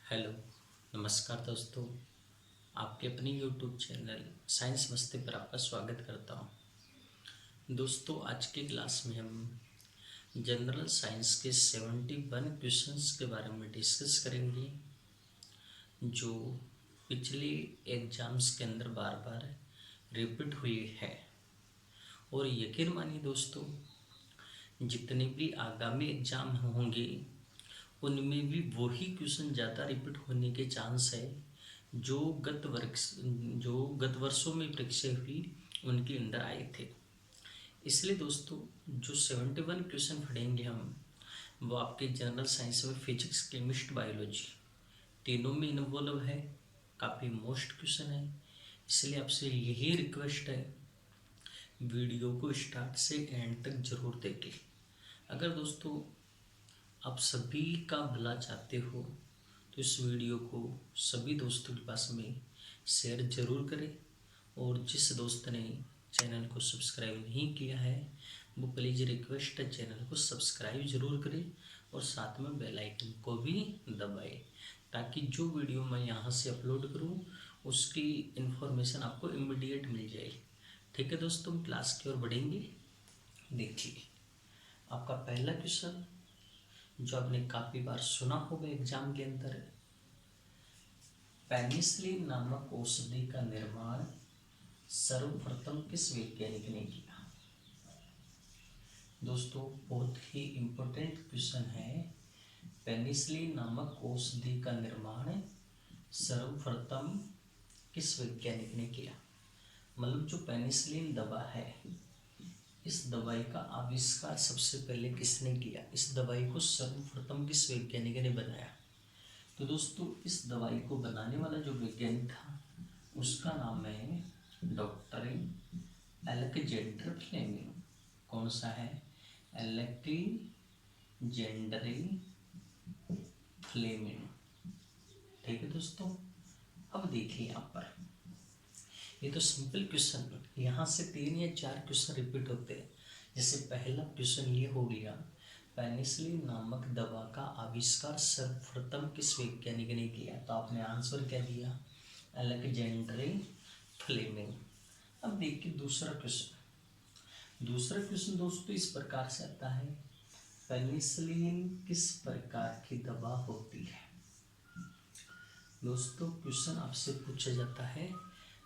Hello, नमस्कार दोस्तों। आपके अपने यूट्यूब चैनल साइंस मस्ती पर आपका स्वागत करता हूँ। दोस्तों, आज की क्लास में हम जनरल साइंस के 71 क्वेश्चंस के बारे में डिस्कस करेंगे, जो पिछले एग्जाम्स के अंदर बार बार रिपीट हुई है। और यकीन मानिए दोस्तों, जितने भी आगामी एग्जाम होंगे उनमें भी वही क्वेश्चन ज़्यादा रिपीट होने के चांस है जो गत वर्षों में परीक्षा हुई उनके अंदर आए थे। इसलिए दोस्तों, जो 71 क्वेश्चन पढ़ेंगे हम, वो आपके जनरल साइंस में फिजिक्स, केमिस्ट्री, बायोलॉजी तीनों में इन्वॉल्व है। काफ़ी मोस्ट क्वेश्चन है, इसलिए आपसे यही रिक्वेस्ट है, वीडियो को स्टार्ट से एंड तक जरूर देखें। अगर दोस्तों आप सभी का भला चाहते हो तो इस वीडियो को सभी दोस्तों के पास में शेयर जरूर करें। और जिस दोस्त ने चैनल को सब्सक्राइब नहीं किया है वो प्लीज़ रिक्वेस्ट है, चैनल को सब्सक्राइब जरूर करें और साथ में बेल आइकन को भी दबाएं, ताकि जो वीडियो मैं यहाँ से अपलोड करूँ उसकी इन्फॉर्मेशन आपको इमीडिएट मिल जाए। ठीक है दोस्तों, हम क्लास की ओर बढ़ेंगे। देखिए, आपका पहला क्वेश्चन जो आपने काफ़ी बार सुना होगा एग्जाम के अंदर, पेनिसिलिन नामक औषधि का निर्माण सर्वप्रथम किस वैज्ञानिक ने किया। दोस्तों, बहुत ही इम्पोर्टेंट क्वेश्चन है। पेनिसिलिन नामक औषधि का निर्माण सर्वप्रथम किस वैज्ञानिक ने किया। मतलब जो पेनिसिलिन दवा है, इस दवाई का आविष्कार सबसे पहले किसने किया, इस दवाई को सर्वप्रथम किस वैज्ञानिक ने बनाया। तो दोस्तों, इस दवाई को बनाने वाला जो वैज्ञानिक था उसका नाम है डॉक्टर अलेक्जेंडर फ्लेमिंग। कौन सा है? Alexander Fleming. ठीक है दोस्तों, अब देखिए यहाँ पर, ये तो सिंपल क्वेश्चन, यहाँ से 3 या 4 क्वेश्चन रिपीट होते हैं। जैसे पहला क्वेश्चन ये हो गया, पेनिसिलिन नामक दवा का आविष्कार सर्वप्रथम किस वैज्ञानिक ने किया। तो आपने आंसर क्या दिया? Alexander Fleming. अब देखिए दूसरा क्वेश्चन। दूसरा क्वेश्चन दोस्तों इस प्रकार से आता है, पेनिसिलिन किस प्रकार की दवा होती है। दोस्तों, क्वेश्चन आपसे पूछा जाता है,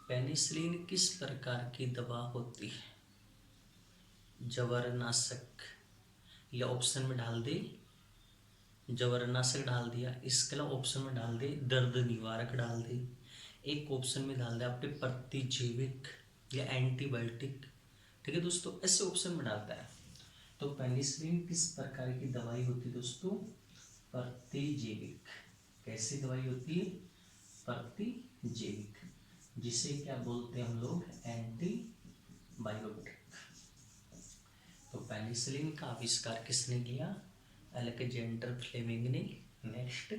पेनिसिलिन किस प्रकार की दवा होती है। जवारनाशक, या ऑप्शन में डाल दे जवारनाशक डाल दिया, इसके अलावा ऑप्शन में डाल दे दर्द निवारक डाल दे, एक ऑप्शन में डाल दे आपने प्रतिजैविक या एंटीबायोटिक। ठीक है दोस्तों, ऐसे ऑप्शन में डालता है। तो पेनिसिलिन किस प्रकार की दवाई होती है दोस्तों? प्रतिजैविक। कैसी दवाई होती है? प्रतिजैविक, जिसे क्या बोलते हैं हम लोग? एंटीबायोटिक। तो पेनिसिलिन का आविष्कार किसने किया? अलेक्जेंडर फ्लेमिंग ने। नेक्स्ट,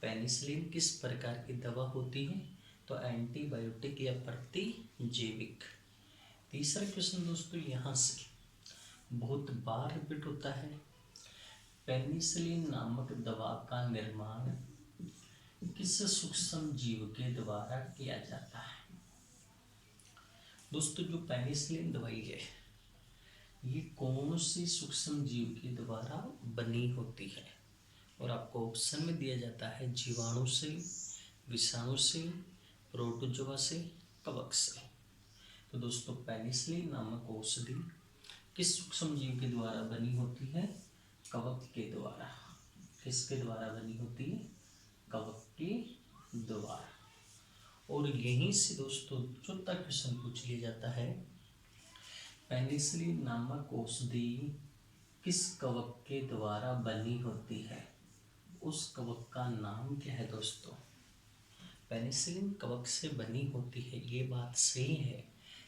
पेनिसिलिन किस प्रकार की दवा होती है? तो एंटीबायोटिक या प्रतिजैविक। तीसरा क्वेश्चन दोस्तों यहाँ से बहुत बार रिपीट होता है, पेनिसिलिन नामक दवा का निर्माण किस सूक्ष्म जीव के द्वारा किया जाता है। दोस्तों, जो पेनिसिलिन दवाई है ये कौन सी सूक्ष्म जीव के द्वारा बनी होती है। और आपको ऑप्शन में दिया जाता है जीवाणु से, विषाणु से, प्रोटोजोआ से, कवक से। तो दोस्तों, पेनिसिलिन नामक औषधि किस सूक्ष्म जीव के द्वारा बनी होती है? कवक के द्वारा। किसके द्वारा बनी होती है? कवक के द्वारा। और यहीं से दोस्तों चौथा क्वेश्चन पूछ लिया जाता है, पेनिसिलिन नामक औषधि किस कवक के द्वारा बनी होती है। उस कवक का नाम क्या है दोस्तों? पेनिसिलिन कवक से बनी होती है, ये बात सही है,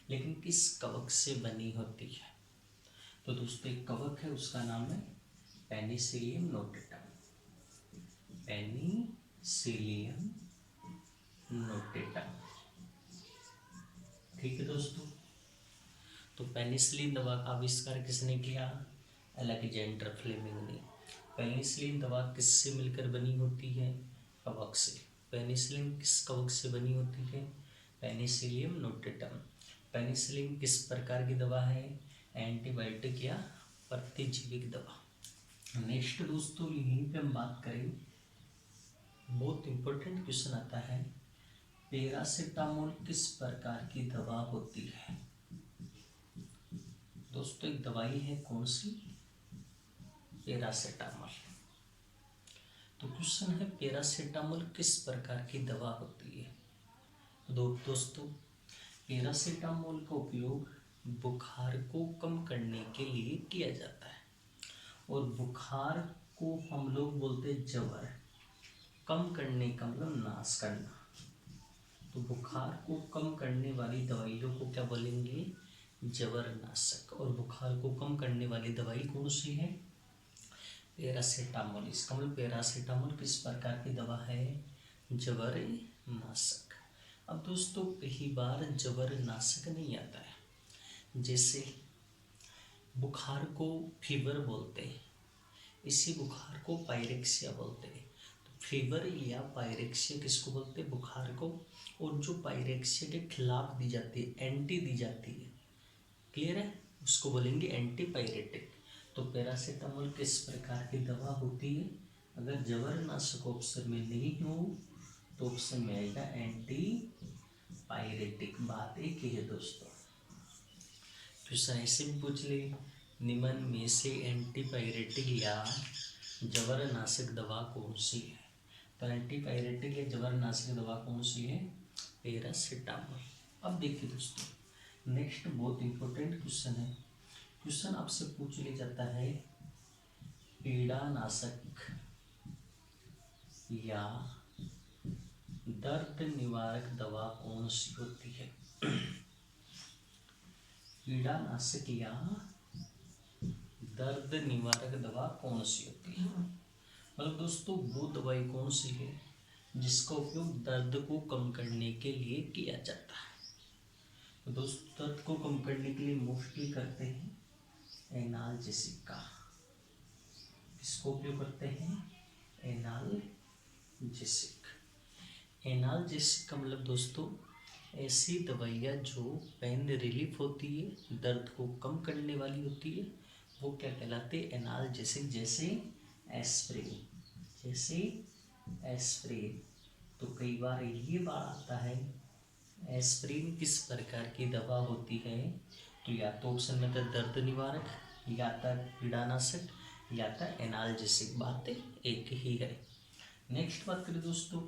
लेकिन किस कवक से बनी होती है। तो दोस्तों एक कवक है, उसका नाम है पेनिसिलियम नोटेटम। Penicillium notatum. ठीक है दोस्तों, तो पेनिसिलिन दवा का आविष्कार किसने किया? अलेक्जेंडर फ्लेमिंग ने। पेनिसिलिन दवा किससे मिलकर बनी होती है? कवक से। पेनिसिलिन किस कवक से बनी होती है? Penicillium notatum. पेनिसिलिन किस प्रकार की दवा है? एंटीबायोटिक या प्रतिजैविक दवा। नेक्स्ट दोस्तों यहीं पे हम बात करें, बहुत इंपॉर्टेंट क्वेश्चन आता है, पैरासीटामोल किस प्रकार की दवा होती है? दोस्तों एक दवाई है, कौन सी? पैरासीटामोल। तो क्वेश्चन है पैरासीटामोल किस प्रकार की दवा होती है? दोस्तों पैरासीटामोल का उपयोग बुखार को कम करने के लिए किया जाता है, और बुखार को हम लोग बोलते हैं जवर। कम करने का मतलब नाश करना, तो बुखार को कम करने वाली दवाइयों को क्या बोलेंगे? जवरनाशक। और बुखार को कम करने वाली दवाई कौन सी है? पैरासीटामोल। इसका मतलब पैरासीटामोल किस प्रकार की दवा है? जवरनाशक। अब दोस्तों कई बार जवरनाशक नहीं आता है, जैसे बुखार को फीवर बोलते हैं, इसी बुखार को पायरेक्सिया बोलते हैं। तो फीवर या पायरेक्सिया किसको बोलते हैं? बुखार को। और जो पायरेक्सिया के खिलाफ दी जाती है, एंटी दी जाती है, क्लियर है, उसको बोलेंगे एंटीपायरेटिक। तो पैरासीटामोल किस प्रकार की दवा होती है? अगर जवरनाशक ऑप्शन में नहीं हो तो ऑप्शन में आएगा एंटीपायरेटिक। बात एक ही है दोस्तों। क्वेश्चन ऐसे भी पूछ ले, निम्न में से एंटीपायरेटिक या जवरनाशक दवा कौन सी है? तो एंटीपायरेटिक या जवरनाशक दवा कौन सी है? पैरासीटामोल। अब देखिए दोस्तों नेक्स्ट बहुत इंपॉर्टेंट क्वेश्चन है। क्वेश्चन आपसे पूछ लिया जाता है, पीड़ानाशक या दर्द निवारक दवा कौन सी होती है? पीड़ानाशक या दर्द निवारक दवा कौन सी होती है? मतलब दोस्तों वो दवाई कौन सी है जिसका उपयोग दर्द को कम करने के लिए किया जाता है? तो दोस्तों दर्द को कम करने के लिए मोस्टली करते हैं एनाल्जेसिक का। किसको उपयोग करते हैं? एनाल्जेसिक। एनाल्जेसिक का मतलब दोस्तों ऐसी दवाइयाँ जो पेन रिलीफ होती है, दर्द को कम करने वाली होती है, वो क्या कहलाते हैं? एनाल्जेसिक। जैसे एस्प्रिन, जैसे एस्प्रिन। तो कई बार ये बात आता है एस्प्रिन किस प्रकार की दवा होती है? तो या तो ऑप्शन में था दर्द निवारक, या था पीड़ानाशक, या था एनाल्जेसिक। बात एक ही है। नेक्स्ट बात करें दोस्तों,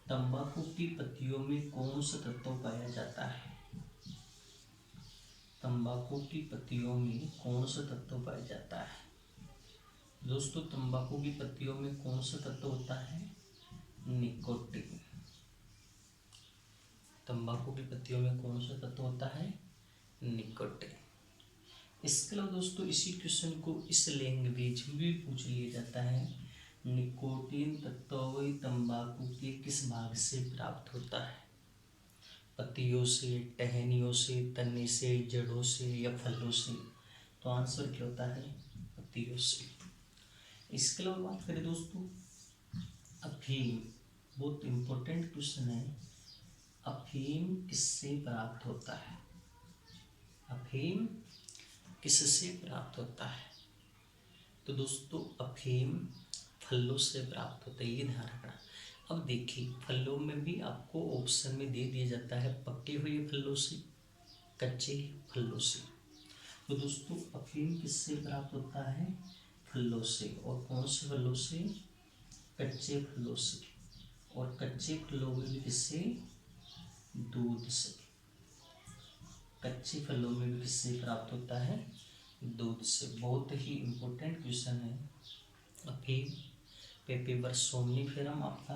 तंबाकू की पत्तियों में कौन सा तत्व पाया जाता है? तंबाकू की पत्तियों में कौन सा तत्व पाया जाता है? दोस्तों तंबाकू की पत्तियों में कौन सा तत्व होता है? निकोटीन। तंबाकू की पत्तियों में कौन सा तत्व होता है? निकोटीन। इसके अलावा दोस्तों इसी क्वेश्चन को इस लैंग्वेज में भी पूछ लिया जाता है, निकोटीन तत्व तंबाकू के किस भाग से प्राप्त होता है? पत्तियों से, टहनियों से, तने से, जड़ों से या फलों से? तो आंसर क्या होता है? पत्तियों से। इसके अलावा बात करें दोस्तों अफीम, बहुत इंपॉर्टेंट क्वेश्चन है, अफीम किससे प्राप्त होता है? अफीम किससे प्राप्त होता है? तो दोस्तों अफीम फलों से प्राप्त होता है, ये ध्यान रखना। अब देखिए फलों में भी आपको ऑप्शन में दे दिया जाता है पके हुए फलों से, कच्चे फलों से। तो दोस्तों अफीम किससे प्राप्त होता है? फलों से। और कौन से फलों से? कच्चे फलों से। और कच्चे फलों में भी किससे? दूध से। कच्चे फलों में भी किससे प्राप्त होता है? दूध से। बहुत ही इम्पोर्टेंट क्वेश्चन है। अफीम पेपिवर सोमनीफेरम आपका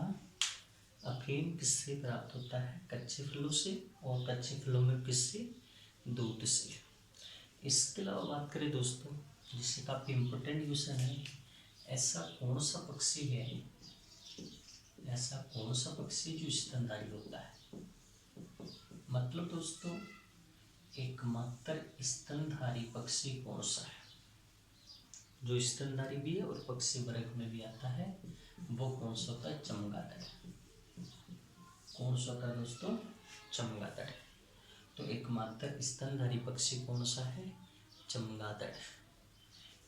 अफीम किससे प्राप्त होता है? कच्चे फलों से। और कच्चे फलों में किससे? दूध से। इसके अलावा बात करें दोस्तों जिससे काफ़ी इम्पोर्टेंट क्वेश्चन है, ऐसा कौन सा पक्षी है, ऐसा कौन सा पक्षी जो स्तनधारी होता है? मतलब दोस्तों एकमात्र स्तनधारी पक्षी कौन सा है जो स्तनधारी भी है और पक्षी वर्ग में भी आता है? वो कौन सा होता है? चमगादड़। कौन सा होता है दोस्तों? चमगादड़। तो एकमात्र स्तनधारी पक्षी कौन सा है? चमगादड़।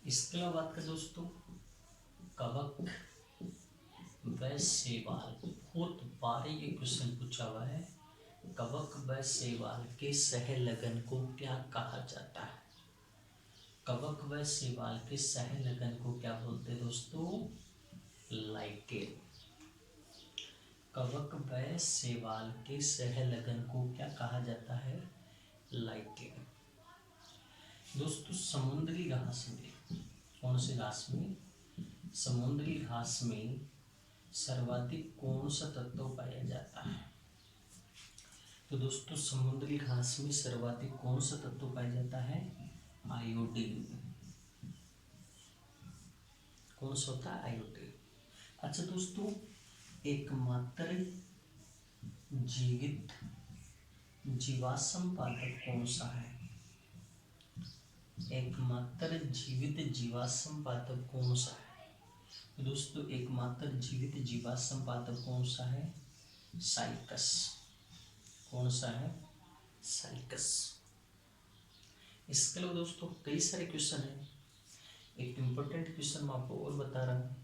इसके अलावा बात करें दोस्तों कवक व शैवाल, बहुत बार ये क्वेश्चन पूछा हुआ है। कवक व शैवाल के सहलगन को क्या कहा जाता है? कवक व शैवाल के सहलगन को क्या बोलते हैं दोस्तों? लाइकेन। कवक व शैवाल के सहलगन को क्या कहा जाता है? लाइकेन। दोस्तों समुद्री घास में, कौन सी घास में? समुद्री घास में सर्वाधिक कौन सा तत्व पाया जाता है? तो दोस्तों समुद्री घास में सर्वाधिक कौन सा तत्व पाया जाता है? आयोडीन। कौन सा होता है? आयोडीन। अच्छा दोस्तों एकमात्र जीवित जीवाश्म पादप कौन सा है? एकमात्र जीवित जीवाश्म पादप कौन सा है? दोस्तों एकमात्र जीवित जीवाश्म पादप कौन सा है? साइकस। कौन सा है? साइकस। इसके अलावा दोस्तों कई सारे क्वेश्चन हैं। एक इम्पोर्टेंट क्वेश्चन मैं आपको और बता रहा हूँ,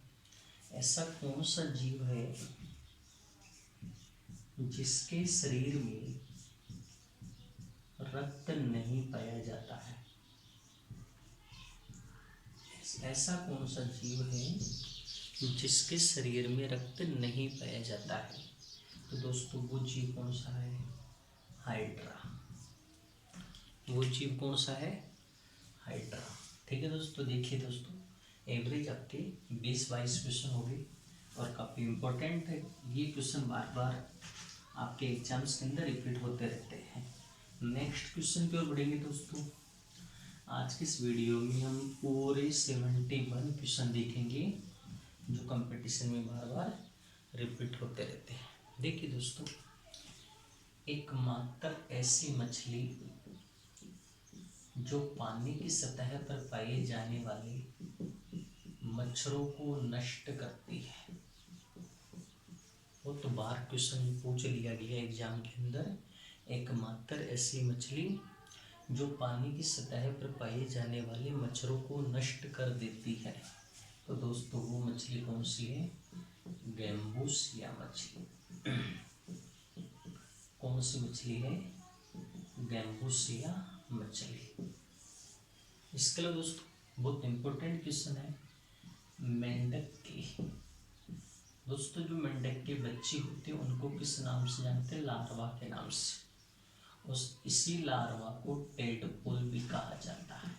ऐसा कौन सा जीव है जिसके शरीर में रक्त नहीं पाया जाता है? ऐसा कौन सा जीव है जिसके शरीर में रक्त नहीं पाया जाता है? तो दोस्तों वो जीव कौन सा है? हाइड्रा। वो जीव कौन सा है? हाइड्रा। ठीक है दोस्तों, देखिए दोस्तों एवरेज आपके 20-22 क्वेश्चन हो गए और काफ़ी इम्पोर्टेंट है ये क्वेश्चन, बार बार आपके एग्जाम्स के अंदर रिपीट होते रहते हैं। नेक्स्ट क्वेश्चन की ओर बढ़ेंगे दोस्तों। आज की इस वीडियो में हम पूरे 71 क्वेश्चन देखेंगे जो कंपटीशन में बार बार रिपीट होते रहते हैं। देखिए दोस्तों एकमात्र ऐसी मछली जो पानी की सतह पर पाए जाने वाले मच्छरों को नष्ट करती है, वो तो बार क्वेश्चन पूछ लिया गया एग्जाम के अंदर। एकमात्र ऐसी मछली जो पानी की सतह पर पाए जाने वाले मच्छरों को नष्ट कर देती है, तो दोस्तों वो मछली कौन सी है? गैम्बूसिया मछली। कौन सी मछली है? गैम्बूसिया मछली। इसके अलावा दोस्तों बहुत इम्पोर्टेंट क्वेश्चन है मेंढक की। दोस्तों जो मेंढक के बच्चे होते हैं उनको किस नाम से जानते हैं? लार्वा के नाम से। उस इसी लार्वा को टेडपोल भी कहा जाता है।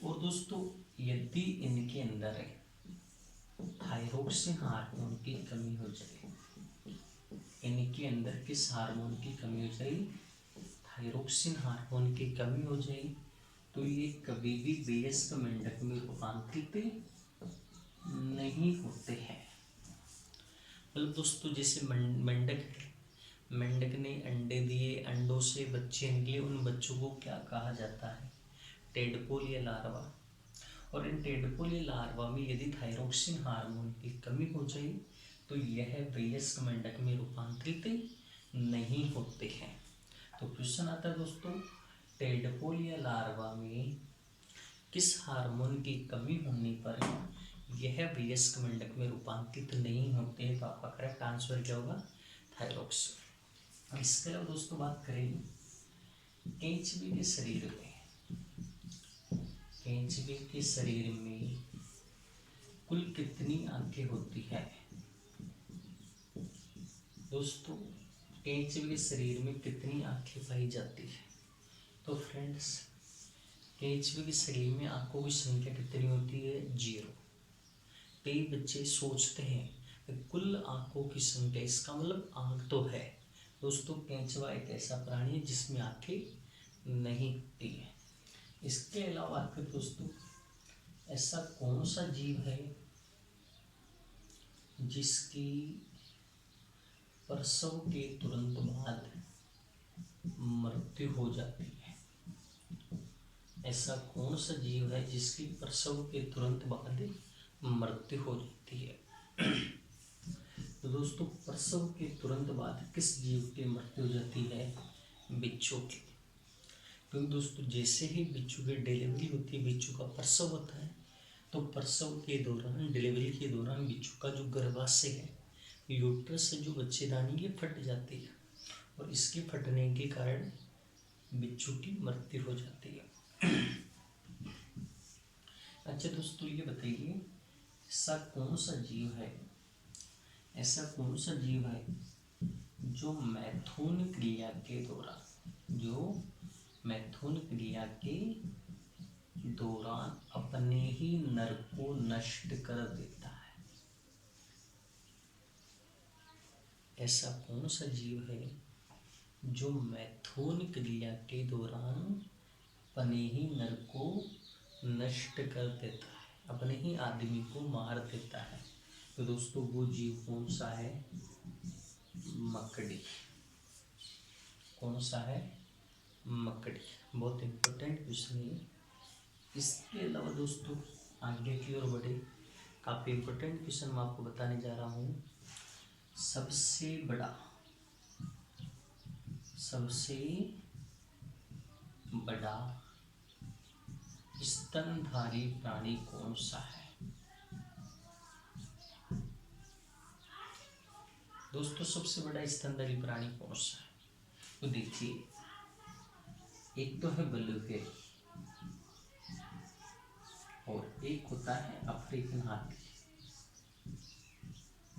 और दोस्तों यदि इनके अंदर थायरोक्सिन हार्मोन की कमी हो जाए, इनके अंदर किस हार्मोन की कमी हो जाए? थायरोक्सिन हार्मोन की कमी हो जाए तो ये कभी भी वयस्क मेंढक में रूपांतरित नहीं होते हैं। मतलब दोस्तों जैसे मेंढक है, मेंढक ने अंडे दिए, अंडों से बच्चे निकले, उन बच्चों को क्या कहा जाता है? टेडपोल या लार्वा। और इन टेडपोल या लार्वा में यदि थायरोक्सिन हार्मोन की कमी हो जाए तो यह वयस्क मेंढक में रूपांतरित नहीं होते हैं। तो क्वेश्चन आता है दोस्तों टेडपोल या लार्वा में किस हार्मोन की कमी होने पर यह वयस्क मेंढक में रूपांतरित नहीं होते हैं? तो आपका करेक्ट आंसर क्या होगा? थायरोक्सिन। इसके अलावा दोस्तों बात करें केंचुए के शरीर में, केंचुए के शरीर में कुल कितनी आंखें होती है? दोस्तों केंचुए के शरीर में कितनी आंखें पाई जाती है? तो फ्रेंड्स केंचुए के शरीर में आंखों की संख्या कितनी होती है? 0। कई बच्चे सोचते हैं कुल आंखों की संख्या, इसका मतलब आंख तो है। दोस्तों केंचुआ एक ऐसा प्राणी है जिसमें आंखें नहीं होती है। इसके अलावा बात करें दोस्तों ऐसा कौन सा जीव है जिसकी प्रसव के तुरंत बाद मृत्यु हो जाती है? ऐसा कौन सा जीव है जिसकी प्रसव के तुरंत बाद मृत्यु हो जाती है। तो दोस्तों प्रसव के तुरंत बाद किस जीव की मृत्यु हो जाती है? बिच्छू की। क्योंकि दोस्तों जैसे ही बिच्छू की डिलीवरी होती है, बिच्छू का प्रसव होता है, तो प्रसव के दौरान, डिलीवरी के दौरान बिच्छू का जो गर्भाशय है, यूट्रस से जो बच्चेदानी ये फट जाती है, और इसके फटने के कारण बिच्छू की मृत्यु हो जाती है। अच्छा दोस्तों ये बताइए, ऐसा कौन सा जीव है, ऐसा कौन सा जीव है जो मैथुन क्रिया के दौरान, जो मैथुन क्रिया के दौरान अपने ही नर को नष्ट कर देता है? ऐसा कौन सा जीव है जो मैथुन क्रिया के दौरान अपने ही नर को नष्ट कर देता है, अपने ही आदमी को मार देता है? तो दोस्तों वो जीव कौन सा है? मकड़ी। कौन सा है? मकड़ी। बहुत इम्पोर्टेंट क्वेश्चन है। इसके अलावा दोस्तों आगे की ओर बढ़े, काफ़ी इम्पोर्टेंट क्वेश्चन मैं आपको बताने जा रहा हूँ। सबसे बड़ा स्तनधारी प्राणी कौन सा है? दोस्तों सबसे बड़ा स्तनधारी प्राणी कौन सा है? तो देखिए, एक तो है बलुवे और एक होता है अफ्रीकन हाथी।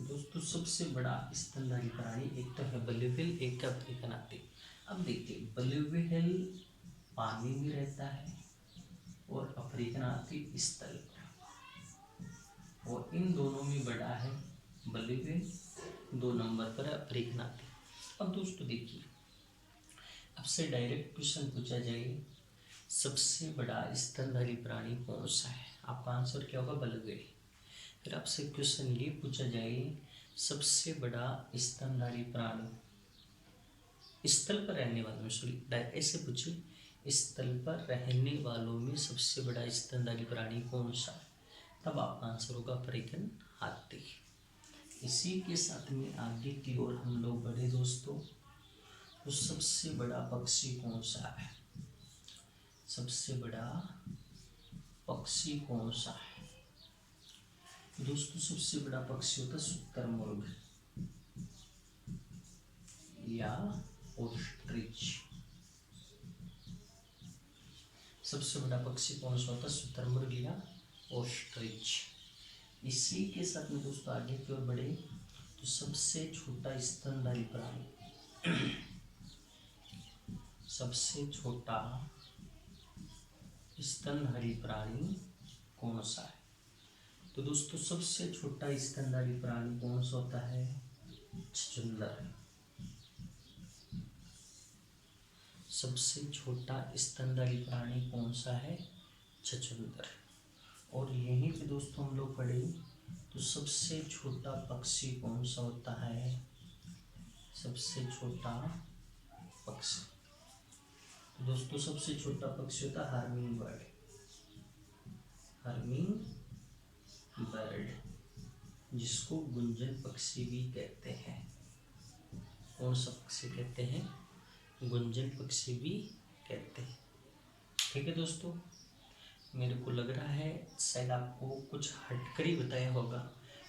दोस्तों सबसे बड़ा स्तनधारी प्राणी एक तो है बलुवेल, एक है अफ्रीकन हाथी। अब देखिए, बलुवेल पानी में रहता है और अफ्रीकन हाथी स्थल पर, और इन दोनों में बड़ा है बलुवेल, 2 नंबर पर है अफ्रीकन हाथी। अब दोस्तों देखिए, आपसे डायरेक्ट क्वेश्चन पूछा जाए, सबसे बड़ा स्तनधारी प्राणी कौन सा है? आपका आंसर क्या होगा? बलुवेल। फिर आपसे क्वेश्चन ये पूछा जाए, सबसे बड़ा स्तनधारी प्राणी स्थल पर रहने वालों में, सॉरी ऐसे पूछे, स्थल पर रहने वालों में सबसे बड़ा स्तनधारी प्राणी कौन सा है? तब आपका आंसर होगा अफ्रीकन हाथी। इसी के साथ में आगे की ओर हम लोग बढ़े दोस्तों, तो सबसे बड़ा पक्षी कौन सा है? सबसे बड़ा पक्षी कौन सा है? दोस्तों सबसे बड़ा पक्षी होता है शुतुरमुर्ग या ऑस्ट्रिच। सबसे बड़ा पक्षी कौन सा होता है? शुतुरमुर्ग या ऑस्ट्रिच। इसी के साथ में दोस्तों आगे की ओर बढ़े, तो सबसे छोटा स्तनधारी प्राणी, सबसे छोटा स्तनधारी प्राणी कौन सा है? तो दोस्तों सबसे छोटा स्तनधारी प्राणी कौन सा होता है? छछूंदर। सबसे छोटा स्तनधारी प्राणी कौन सा है? छछूंदर। और यहीं पे दोस्तों हम लोग पढ़े, तो सबसे छोटा पक्षी कौन सा होता है? सबसे छोटा पक्षी, तो दोस्तों सबसे छोटा पक्षी होता है हर्मिंग बर्ड। हर्मिंग बर्ड, जिसको गुंजन पक्षी भी कहते हैं। कौन सा पक्षी कहते हैं? गुंजन पक्षी भी कहते हैं। ठीक है दोस्तों, मेरे को लग रहा है शायद आपको कुछ हटकर ही बताया होगा,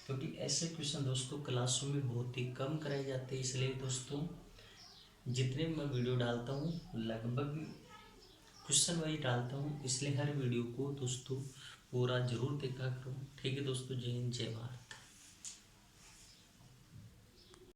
क्योंकि ऐसे क्वेश्चन दोस्तों क्लासों में बहुत ही कम कराए जाते हैं। इसलिए दोस्तों जितने मैं वीडियो डालता हूँ लगभग क्वेश्चन वाइज डालता हूँ, इसलिए हर वीडियो को दोस्तों पूरा जरूर देखा करो। ठीक है दोस्तों, जय हिंद जय भारत।